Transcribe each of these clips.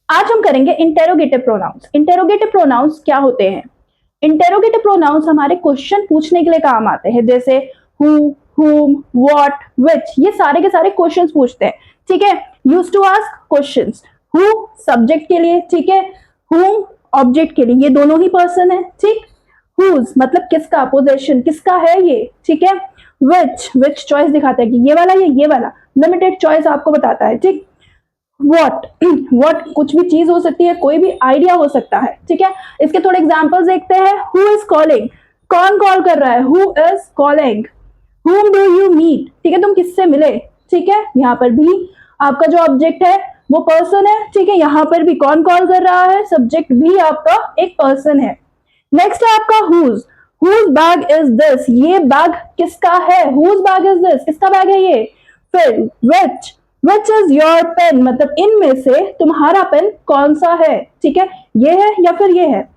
आज हम करेंगे इंटेरोगेटिव प्रोनाउंस। इंटेरोगेटिव प्रोनाउंस क्या होते हैं? इंटेरोगेटिव प्रोनाउंस हमारे क्वेश्चन पूछने के लिए काम आते हैं, जैसे हु, whom, what, which, ये सारे के सारे क्वेश्चंस पूछते हैं। ठीक है, use to ask questions. Who subject के लिए, ठीक है, whom ऑब्जेक्ट के लिए, ये दोनों ही पर्सन है। ठीक, whose मतलब किसका, पोजेशन किसका है ये। ठीक है, which चॉइस दिखाता है कि ये वाला या ये वाला, लिमिटेड चॉइस आपको बताता है। ठीक, वॉट वॉट कुछ भी चीज हो सकती है, कोई भी आइडिया हो सकता है। ठीक है, इसके थोड़े एग्जांपल्स देखते हैं। हु इज कॉलिंग, कौन कॉल कर रहा है, who is calling. whom do you meet, ठीक है, तुम किससे मिले। ठीक है, यहाँ पर भी आपका जो ऑब्जेक्ट है वो पर्सन है। ठीक है, यहाँ पर भी कौन कॉल कर रहा है, सब्जेक्ट भी आपका एक पर्सन है। नेक्स्ट है आपका whose बैग इज दिस, ये बैग किसका है, whose बैग इज दिस, किसका बैग है ये। फिर which is your pen, मतलब इनमें से तुम्हारा पेन कौन सा है। ठीक है, ये है या फिर ये है।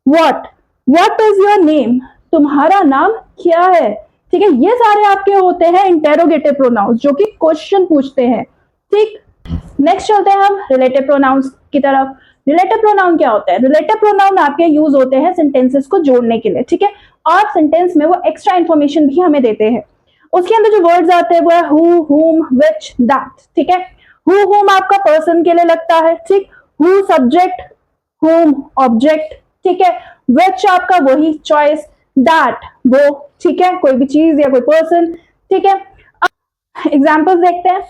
what is your name, तुम्हारा नाम क्या है। ठीक है, ये सारे आपके होते हैं इंटेरोगेटिव प्रोनाउंस जो कि क्वेश्चन पूछते हैं। ठीक, नेक्स्ट चलते हैं हम रिलेटिव प्रोनाउंस की तरफ। रिलेटिव प्रोनाउन क्या होता है? रिलेटिव प्रोनाउन आपके यूज होते हैं सेंटेंसेस को जोड़ने के लिए। ठीक है, और सेंटेंस में वो एक्स्ट्रा इंफॉर्मेशन भी हमें देते हैं। उसके अंदर जो वर्ड्स आते हैं वो है हु, whom, which, that। ठीक है, हु, whom आपका पर्सन के लिए लगता है। ठीक, हु सब्जेक्ट, whom ऑब्जेक्ट। ठीक है, which आपका वही चॉइस, that वो, ठीक है, कोई भी चीज या कोई पर्सन। ठीक है, एग्जाम्पल्स देखते हैं।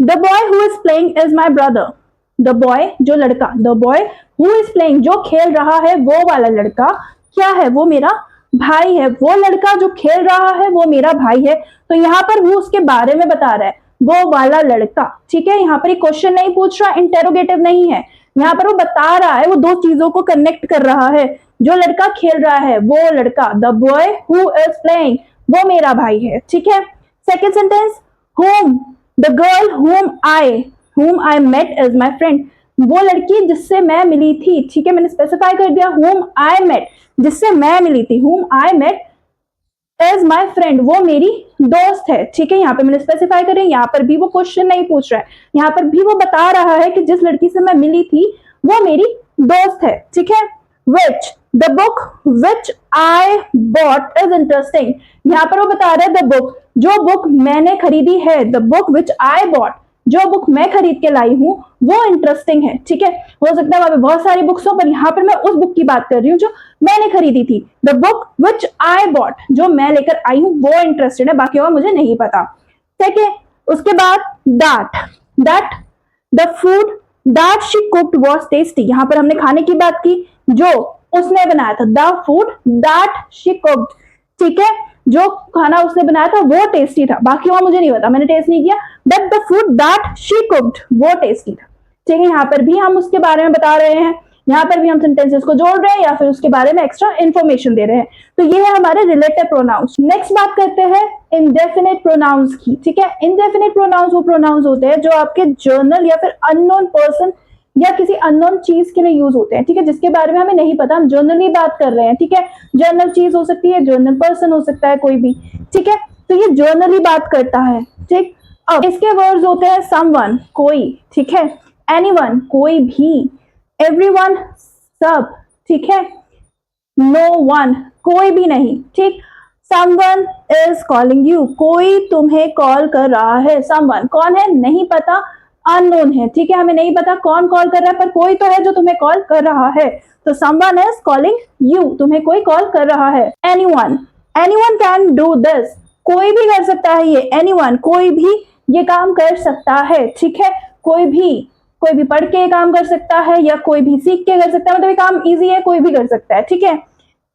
The boy who is playing is my brother, the boy जो लड़का, the boy who is playing जो खेल रहा है, वो वाला लड़का क्या है, वो मेरा भाई है। वो लड़का जो खेल रहा है वो मेरा भाई है। तो यहाँ पर वो उसके बारे में बता रहा है, वो वाला लड़का। ठीक है, यहाँ पर एक क्वेश्चन नहीं पूछ रहा, इंटेरोगेटिव नहीं है, यहाँ पर वो बता रहा है, वो दो चीजों को कनेक्ट कर रहा है। जो लड़का खेल रहा है वो लड़का, the boy who is playing, वो मेरा भाई है। ठीक है, second sentence, whom the girl whom I met is my friend, वो लड़की जिससे मैं मिली थी। ठीक है, मैंने स्पेसिफाई कर दिया whom I met, जिससे मैं मिली थी, whom I met is my friend, वो मेरी दोस्त है। ठीक है, यहाँ पे मैंने स्पेसिफाई करें, यहाँ पर भी वो क्वेश्चन नहीं पूछ रहा है, यहाँ पर भी वो बता रहा है कि जिस लड़की से मैं मिली थी वो मेरी दोस्त है। ठीक है, which the book which I bought is interesting, यहाँ पर वो बता रहा है द बुक, जो बुक मैंने खरीदी है, the book which I bought, जो बुक मैं खरीद के लाई हूँ वो इंटरेस्टिंग है। ठीक है, हो सकता है वहां पे बहुत सारी बुक्स हो, पर यहाँ पर मैं उस बुक की बात कर रही हूँ जो मैंने खरीदी थी। The book which I bought, जो मैं लेकर आई हूँ वो इंटरेस्टेड है, बाकी और मुझे नहीं पता। ठीक है, उसके बाद that the food that she cooked was tasty, यहाँ पर हमने खाने की बात की, जो उसने बनाया था, the food that she cooked. ठीक है, जो खाना उसने बनाया था वो टेस्टी था, बाकी और मुझे नहीं पता, मैंने टेस्ट नहीं किया, but the food that she cooked वो टेस्टी था। ठीक है, यहाँ पर भी हम उसके बारे में बता रहे हैं, यहाँ पर भी हम सेंटेंसेस को जोड़ रहे हैं या फिर उसके बारे में एक्स्ट्रा इन्फॉर्मेशन दे रहे हैं। तो ये है हमारे रिलेटिव प्रोनाउंस। नेक्स्ट बात करते हैं इंडेफिनिट प्रोनाउंस की। ठीक है, इंडेफिनिट प्रोनाउंस वो प्रोनाउंस होते हैं जो आपके जर्नल या फिर अननोन पर्सन या किसी अननोन चीज के लिए यूज होते हैं। ठीक है, जिसके बारे में हमें नहीं पता, हम जनरली बात कर रहे हैं। ठीक है, जर्नल चीज हो सकती है, जर्नल पर्सन हो सकता है, कोई भी। ठीक है, तो ये जर्नली बात करता है। ठीक, अब इसके वर्ड्स होते हैं समवन कोई, ठीक है, एनीवन कोई भी, एवरीवन सब, ठीक है, नो वन कोई भी नहीं। ठीक, समवन इज कॉलिंग यू, कोई तुम्हें कॉल कर रहा है। समवन कौन है नहीं पता, अननोन है। ठीक है, हमें नहीं पता कौन कॉल कर रहा है, पर कोई तो है जो तुम्हें कॉल कर रहा है। तो समवन इज कॉलिंग यू, तुम्हें कोई कॉल कर रहा है। एनीवन कैन डू दिस, कोई भी कर सकता है ये। एनीवन कोई भी ये काम कर सकता है। ठीक है, कोई भी पढ़ के काम कर सकता है या कोई भी सीख के कर सकता है, मतलब ये काम इजी है, कोई भी कर सकता है। ठीक है,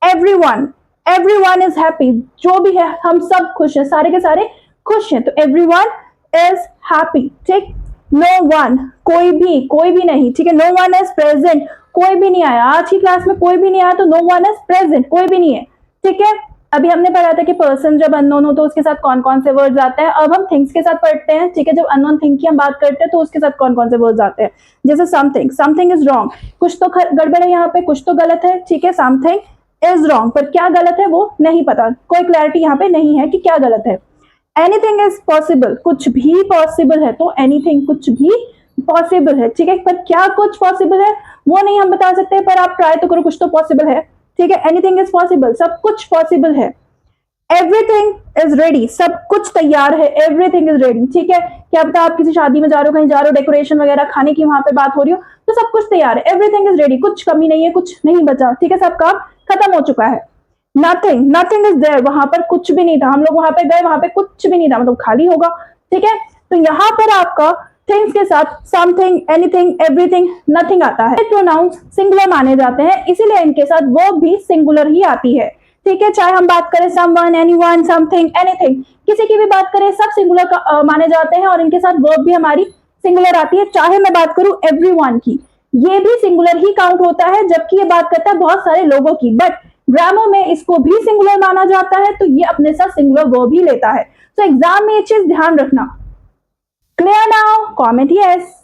एवरीवन इज हैप्पी, जो भी है हम सब खुश हैं, सारे के सारे खुश हैं, तो एवरीवन इज हैप्पी। ठीक, नो वन कोई भी नहीं। ठीक है, नो वन इज प्रेजेंट, कोई भी नहीं आया आज की क्लास में, कोई भी नहीं आया, तो नो वन इज प्रेजेंट, कोई भी नहीं है। ठीक है, अभी हमने पढ़ा था कि पर्सन जब अननोन हो तो उसके साथ कौन कौन से वर्ड्स आते हैं। अब हम थिंग्स के साथ पढ़ते हैं। ठीक है, जब अननोन थिंग की हम बात करते हैं तो उसके साथ कौन कौन से वर्ड्स आते हैं, जैसे समथिंग इज रॉन्ग, कुछ तो गड़बड़ है यहाँ पे, कुछ तो गलत है। ठीक है, समथिंग इज रॉन्ग, पर क्या गलत है वो नहीं पता, कोई क्लैरिटी यहाँ पे नहीं है कि क्या गलत है। एनीथिंग इज पॉसिबल, कुछ भी पॉसिबल है, तो एनीथिंग कुछ भी पॉसिबल है, ठीक है, पर क्या कुछ पॉसिबल है वो नहीं हम बता सकते, पर आप ट्राई तो करो, कुछ तो पॉसिबल है, ठीक है। एनीथिंग इज पॉसिबल, सब कुछ पॉसिबल है। एवरीथिंग इज रेडी, सब कुछ तैयार है, एवरीथिंग इज रेडी, ठीक है। क्या पता आप किसी शादी में जा रहे हो, कहीं जा रहे हो, डेकोरेशन वगैरह खाने की वहां पे बात हो रही हो, तो सब कुछ तैयार है, एवरीथिंग इज रेडी, कुछ कमी नहीं है, कुछ नहीं बचा, ठीक है, सब काम खत्म हो चुका है। नथिंग, नथिंग इज देयर, वहां पर कुछ भी नहीं था, हम लोग वहां पे गए, वहां पे कुछ भी नहीं था, मतलब खाली होगा, ठीक है। तो यहाँ पर आपका थिंग्स के साथ समथिंग, एनीथिंग, एवरीथिंग, नथिंग आता है। प्रोनाउंस सिंगुलर माने जाते हैं, इसीलिए इनके साथ वर्ब भी सिंगुलर ही आती है, ठीक है। चाहे हम बात करें समवन, एनीवन, समथिंग, एनीथिंग, किसी की भी बात करें, सब सिंगुलर माने जाते हैं, और इनके साथ वर्ब भी हमारी सिंगुलर आती है। चाहे मैं बात करूं एवरीवन की, ये भी सिंगुलर ही काउंट होता है, जबकि ये बात करता है बहुत सारे लोगों की, बट ग्रामर में इसको भी सिंगुलर माना जाता है, तो ये अपने साथ सिंगुलर वर्ब ही लेता है। तो एग्जाम में ये चीज ध्यान रखना। Clear now? Comment yes.